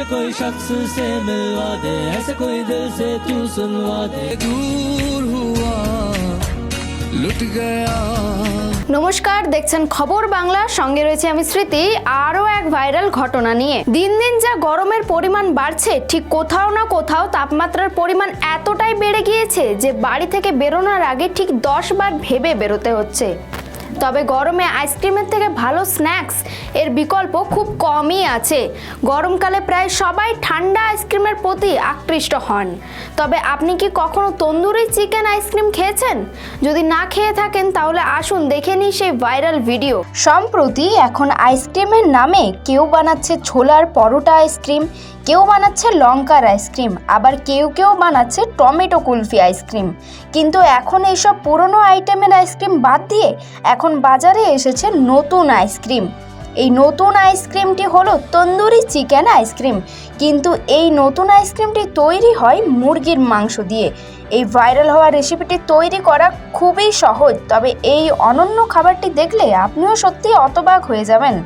कोई शख्स से मिलवा दे, ऐसे कोई दिल से तू सुनवा दे। दूर हुआ लुट गया। নমস্কার, দেখছেন খবর বাংলা, সঙ্গে রয়েছে আমি স্মৃতি। আরও এক ভাইরাল ঘটনা নিয়ে। দিন দিন যা গরমের পরিমাণ বাড়ছে, ঠিক কোথাও না কোথাও তাপমাত্রার পরিমাণ এতটাই বেড়ে গিয়েছে যে বাড়ি থেকে বেরোনোর আগে ঠিক 10 বার ভেবে বেরোতে হচ্ছে। তবে গরমে আইসক্রিমের থেকে ভালো স্ন্যাক্স এর বিকল্প খুব কমই আছে। গরমকালে প্রায় সবাই ঠান্ডা আইসক্রিমের প্রতি আকৃষ্ট হন। তবে আপনি কি কখনো তন্দুরি চিকেন আইসক্রিম খেয়েছেন? যদি না খেয়ে থাকেন তাহলে আসুন দেখে নিই সেই ভাইরাল ভিডিও। সম্প্রতি এখন আইসক্রিমের নামে কেউ বানাচ্ছে ছোলার পরোটা আইসক্রিম, কেউ বানাচ্ছে লঙ্কার আইসক্রিম, আবার কেউ বানাচ্ছে টমেটো কুলফি আইসক্রিম। কিন্তু এখন এইসব পুরনো আইটেমের আইসক্রিম বাদ দিয়ে এখন বাজারে এসেছে নতুন আইসক্রিম। এই নতুন আইসক্রিমটি হলো তন্দুরি চিকেন আইসক্রিম। কিন্তু এই নতুন আইসক্রিমটি তৈরি হয় মুরগির মাংস দিয়ে। এই ভাইরাল হওয়া রেসিপিটি তৈরি করা খুবই সহজ, তবে এই অনন্য খাবারটি দেখলে আপনিও সত্যি অবাক হয়ে যাবেন।